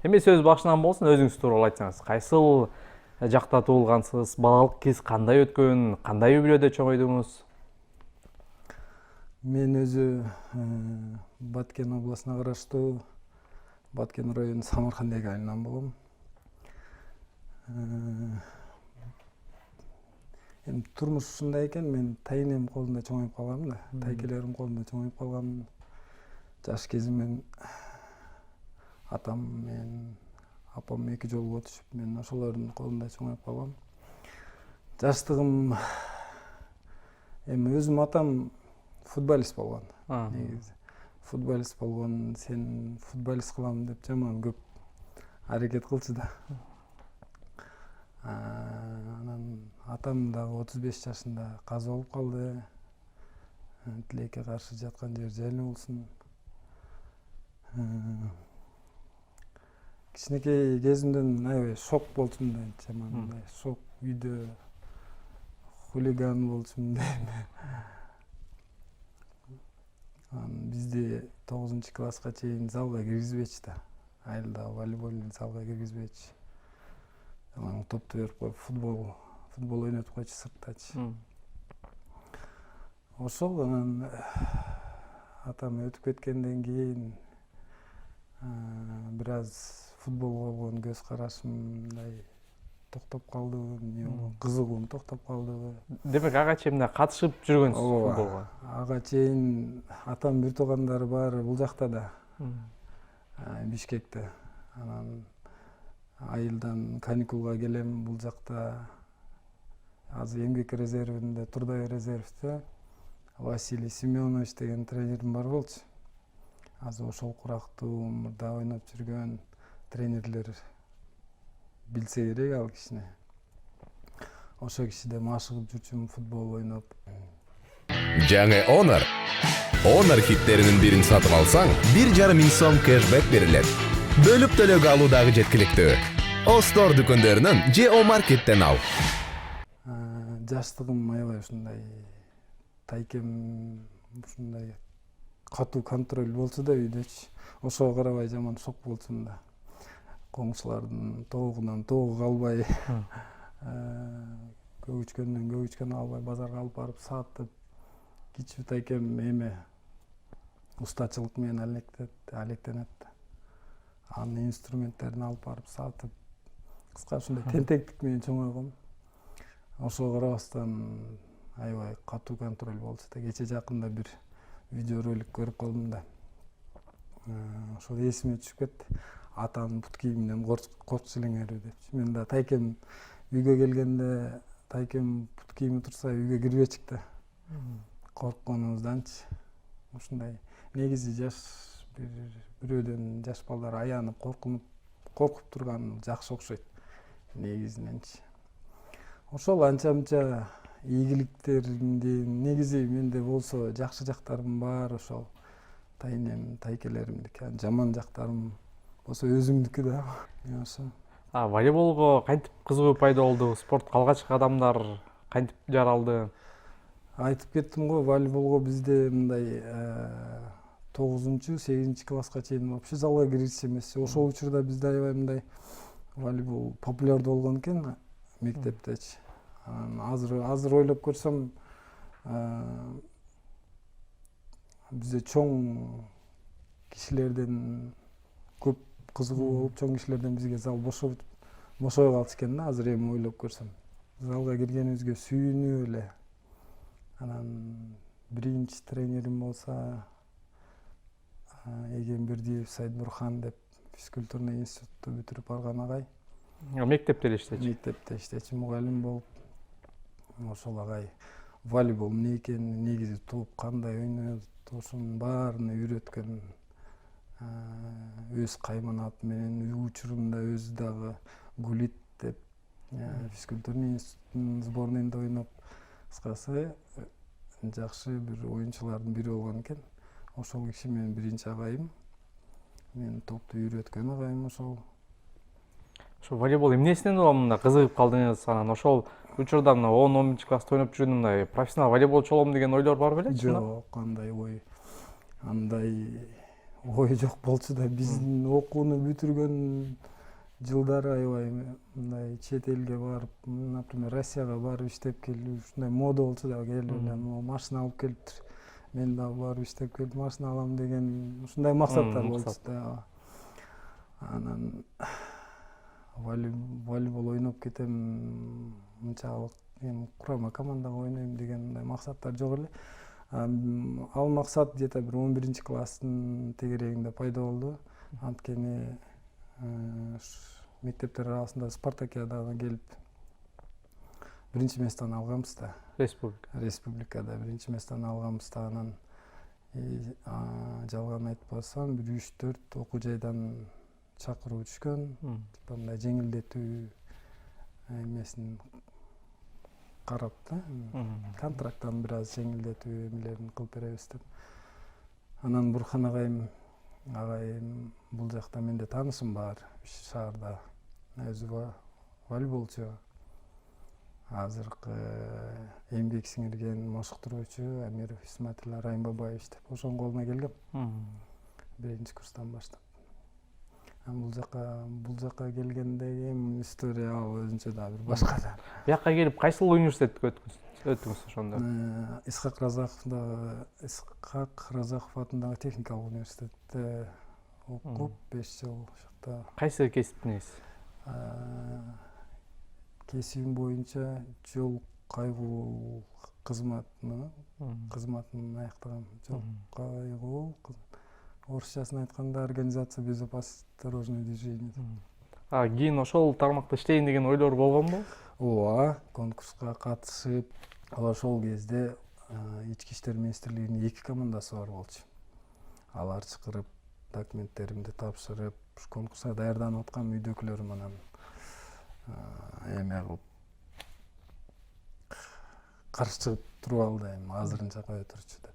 Эми сөз башынан болсун, өзүңүз тууралуу айтсаңыз. Кайсыл жакта туулгансыз, балалык кез кандай өткөн, кандай үй бүлөдө чоңойдуңуз? Мен өзү Баткен областына караштуу Баткен району Самаркандек айылынан болом. Эми турмуш ушундай экен, мен тайынем колунда чоңоюп калгам да, тайкелерим колунда чоңоюп калгам. Жаш кезимден атам менен апам эки жолго өтүшүп, мен ошолордун колунда чоңоюп калгам. Жаштыгым эми өзүм атам футболист болгон. Негизи футболист болгон, сен футболист кылам деп жаман көп аракет кылчу да. Анан атам дагы 35 жашында каза болуп калды. Тилекке каршы жаткан жер жайлуу болсун. Кичинекей кезимден аябай шок болчумун да, жаман шок, үйдө хулиган болчумун дейм. Бизди 9-класска чейин залга киргизбечи да. Айылда волейбольный залга киргизбечи. Топту берип коюп, футбол ойнотуп койчу сырттачы. Ошол анан атам өтүп кеткенден кийин бир аз футболго болгон көз карашым мындай токтоп калдыбы, кызыгуум токтоп калдыбы. Демек ага чейин катышып жүргөнсүз футболго? Ага чейин атам бир туугандары баары бул жакта да, Бишкекте. Анан айылдан каникулга келем бул жакта. Азыр эмгек резервинде, Турдай резервде Василий Семенович деген тренерим бар болчу. Азыр ошол курактуу мурда ойноп жүргөн тренерлер билсе керек ал кишини. Ошол кишиде машыгып жүрчүмүн футбол ойноп. Жаңы Honor хиттеринин бирин сатып алсаң, 1,5 миң сом кэшбэк берилет. Бөлүп төлөөгө алуу дагы жеткиликтүү. Остор дүкөндөрүнөн же О-маркеттен ал. Жаштыгым аябай ушундай тайкем, ушундай катуу контроль болчу да үйдөчү. Ошого карабай жаман шок болчумун да. Коңшулардын тоогунан тоого калбай, көгүчкөндөн көгүчкөн албай, базарга алып барып сатып, кичүү тайкем эме устачылык менен алектенет. Анын инструменттерин алып барып сатып, кыска ушундай тентектик менен чоңойгом. Ошого карабастан аябай катуу контроль болчу да. Кече жакында бир видеоролик көрүп калдым да. Ошол эсиме түшүп кетти. Атанын бут кийиминен коркчу элеңерби депчи. Мен да тайкем үйгө келгенде тайкем бут кийими турса үйгө кирбечик да. Коркконубузданчы. Ушундай негизи жаш бирөөдөн жаш балдар аянып, коркуп турган жакшы окшойт негизиненчи. Ошол анча-мынча ийгиликтеринде негизи менде болсо жакшы жактарым бар ошол. Тайынем, тайкелеримдики. Жаман жактарым болсо өзүмдүкү да. Ошо. Волейболго кантип кызыгуу пайда болду? Спортко алгачкы кадамдар кантип жаралды? Айтып кеттим го, волейболго бизде мындай 9-8 класска чейин вообще залга киргизчү эмес. Ошол учурда бизде аябай мындай волейбол популярдуу болгон экен мектептечи. Азыр ойлоп көрсөм, бизде чоң кишилерден көп кызыгуу болуп, чоң кишилерден бизге зал бошой калчу экен да. Азыр эми ойлоп көрсөм, залга киргенибизге сүйүнүп эле. Анан биринчи тренерим болсо Эгембердиев Сайдбурхан деп физкультурный институтту бүтүрүп барган агай. Мектепте эле иштечи? Мектепте иштечи, мугалим болуп. Ошол агай волейбол эмне экенин, негизи топ кандай ойнойт, ошонун баарын үйрөткөн. Өз кайманаты менен учурунда өзү дагы гулит деп физкультурный институттун сборныйында ойноп, кыскасы жакшы бир оюнчулардын бири болгон экен. Ошол киши менен биринчи агайым. Мен топту үйрөткөн агайым ошол. Ошо волейбол эмнесинен мында кызыгып калдыңыз? Анан ошол учурда мына 10-11-класста ойноп жүргөндө мындай профессионал волейболчу болом деген ойлор бар белечи? Жок, андай ой, андай ой жок болчу да биздин окууну бүтүргөн жылдары аябай мындай чет элге барып, например, Россияга барып иштеп келүү ушундай мода болчу да, келип эле машина алып келиптир. Мен дагы барып иштеп келип машина алам деген ушундай максаттар болчу да. Анан волейбол ойноп кетем, мынчалык эми курама командага ойнойм деген мындай максаттар жок эле. Ал максат где-то бир 11-класстын тегерегинде пайда болду. Анткени мектептер арасында спартакиадага келип биринчи местени алганбыз да. Республикада биринчи местени алганбыз да. Анан жалган айтпасам бир 3-4 окуу жайдан чакыруу түшкөн. Типа мындай жеңилдетүү эмесин карап да. Контракттан бир аз жеңилдетүү эмелерин кылып беребиз деп. Анан Бурхан агайым бул жакта менде таанышым бар шаарда. Өзү волейболчу. Азыркы эмгек сиңирген машыктыруучу Амиров Исматил Райым Бабаевич деп ошонун колуна келгем. Биринчи курстан баштап. Бул жака келгендеги эми история өзүнчө да бир башка да. Бияка келип кайсыл университетке өттүңүз ошондо? Исхак Разаков атындагы техникалык университетте окуп 5 жыл ошокто. Кайсы кесиптиңиз? Кесибим боюнча жол кайгуу кызматын аяктагам. Жол кайгуу орусчасын айтканда организация безопасности дорожного движения. Кийин ошол тармакта иштейин деген ойлор болгонбу? Ооба, конкурска катышып, ошол кезде Ички иштер министрлигинин 2 командасы бар болчу. Алар чакырып, документтеримди тапшырып, конкурска даярданып аткан үйдөгүлөрүм анан эме кылып каршы чыгып туруп алды, эми азырынча кое турчу деп.